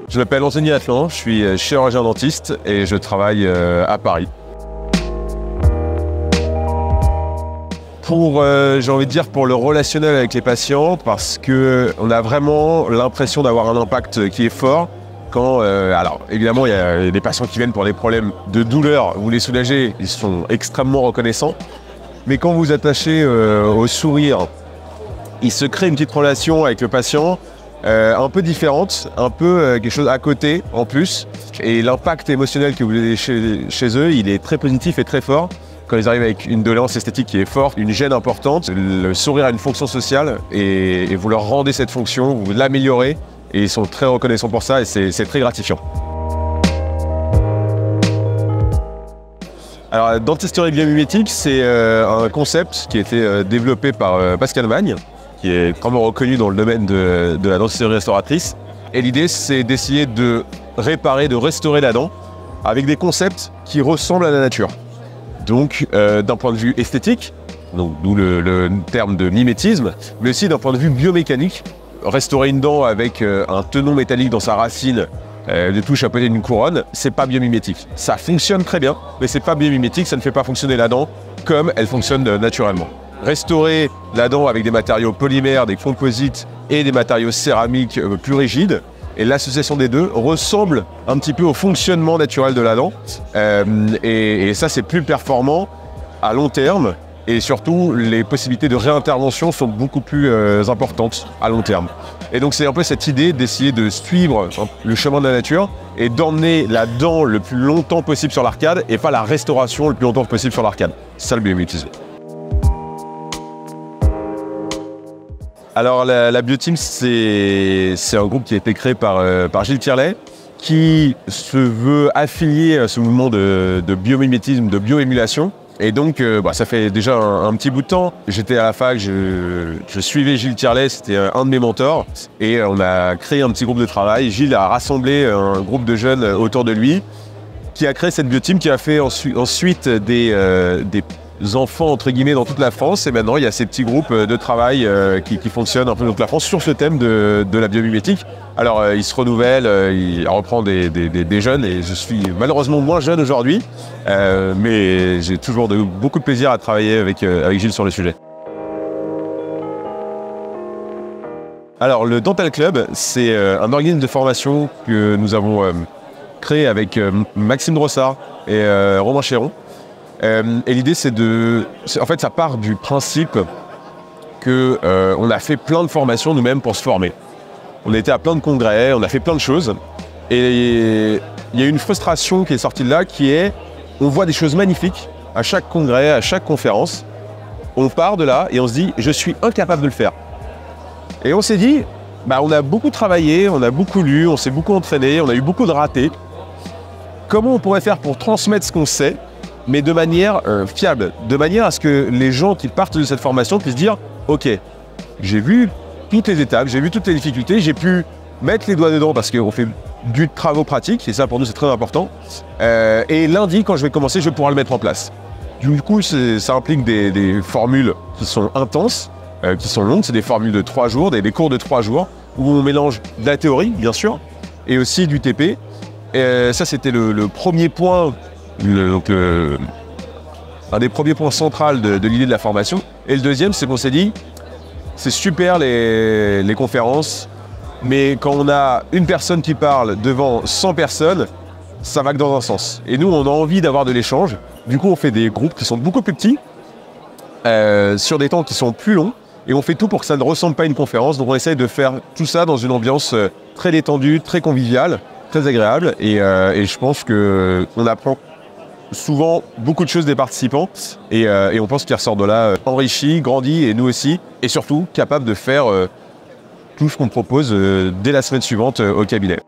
Je m'appelle Anthony Atlan, je suis chirurgien dentiste et je travaille à Paris. J'ai envie de dire pour le relationnel avec les patients, parce qu'on a vraiment l'impression d'avoir un impact qui est fort. Alors évidemment, il y a des patients qui viennent pour des problèmes de douleur, vous les soulagez, ils sont extrêmement reconnaissants. Mais quand vous vous attachez au sourire, il se crée une petite relation avec le patient, un peu différente, un peu quelque chose à côté en plus. Et l'impact émotionnel que vous avez chez eux, il est très positif et très fort. Quand ils arrivent avec une doléance esthétique qui est forte, une gêne importante, le sourire a une fonction sociale et vous leur rendez cette fonction, vous l'améliorez et ils sont très reconnaissants pour ça et c'est très gratifiant. Alors, dentisterie biomimétique, c'est un concept qui a été développé par Pascal Magne, qui est vraiment reconnu dans le domaine de la dentisterie restauratrice. Et l'idée, c'est d'essayer de réparer, de restaurer la dent avec des concepts qui ressemblent à la nature. Donc, d'un point de vue esthétique, d'où le terme de mimétisme, mais aussi d'un point de vue biomécanique, restaurer une dent avec un tenon métallique dans sa racine, de touche à côté d'une couronne, c'est pas biomimétique. Ça fonctionne très bien, mais c'est pas biomimétique, ça ne fait pas fonctionner la dent comme elle fonctionne naturellement. Restaurer la dent avec des matériaux polymères, des composites et des matériaux céramiques plus rigides, et l'association des deux ressemble un petit peu au fonctionnement naturel de la dent. Et ça, c'est plus performant à long terme. Et surtout, les possibilités de réintervention sont beaucoup plus importantes à long terme. Et donc, c'est un peu cette idée d'essayer de suivre le chemin de la nature et d'emmener la dent le plus longtemps possible sur l'arcade et pas la restauration le plus longtemps possible sur l'arcade. C'est ça le biomimétisme. Alors la Bioteam, c'est un groupe qui a été créé par Gilles Tirlet, qui se veut affilier à ce mouvement de biomimétisme, de bioémulation. Et donc ça fait déjà un petit bout de temps. J'étais à la fac, je suivais Gilles Tirlet, c'était un de mes mentors. Et on a créé un petit groupe de travail. Gilles a rassemblé un groupe de jeunes autour de lui, qui a créé cette Bioteam, qui a fait ensuite des enfants entre guillemets dans toute la France, et maintenant il y a ces petits groupes de travail qui fonctionnent un peu dans toute la France sur ce thème de la biomimétique. Alors il se renouvelle, il reprend des jeunes et je suis malheureusement moins jeune aujourd'hui, mais j'ai toujours beaucoup de plaisir à travailler avec Gilles sur le sujet. Alors le Dental Club, c'est un organisme de formation que nous avons créé avec Maxime Drossard et Romain Chéron. Et l'idée, en fait, ça part du principe qu'on a fait plein de formations nous-mêmes pour se former. On a été à plein de congrès, on a fait plein de choses. Et il y a une frustration qui est sortie de là, qui est, on voit des choses magnifiques à chaque congrès, à chaque conférence. On part de là et on se dit, je suis incapable de le faire. Et on s'est dit, on a beaucoup travaillé, on a beaucoup lu, on s'est beaucoup entraîné, on a eu beaucoup de ratés. Comment on pourrait faire pour transmettre ce qu'on sait, mais de manière fiable, de manière à ce que les gens qui partent de cette formation puissent dire « Ok, j'ai vu toutes les étapes, j'ai vu toutes les difficultés, j'ai pu mettre les doigts dedans parce qu'on fait du travail pratique, et ça pour nous c'est très important. Et lundi, quand je vais commencer, je pourrai le mettre en place. » Du coup, ça implique des formules qui sont intenses, qui sont longues, c'est des formules de 3 jours, des cours de 3 jours, où on mélange de la théorie, bien sûr, et aussi du TP. Et ça, c'était le premier point. Un des premiers points centraux de l'idée de la formation. Et le deuxième, c'est qu'on s'est dit, c'est super les conférences, mais quand on a une personne qui parle devant 100 personnes, ça va que dans un sens. Et nous, on a envie d'avoir de l'échange. Du coup, on fait des groupes qui sont beaucoup plus petits, sur des temps qui sont plus longs, et on fait tout pour que ça ne ressemble pas à une conférence. Donc on essaye de faire tout ça dans une ambiance très détendue, très conviviale, très agréable. Et je pense qu'on apprend souvent beaucoup de choses des participants et on pense qu'ils ressortent de là enrichis, grandis et nous aussi, et surtout capables de faire tout ce qu'on propose dès la semaine suivante au cabinet.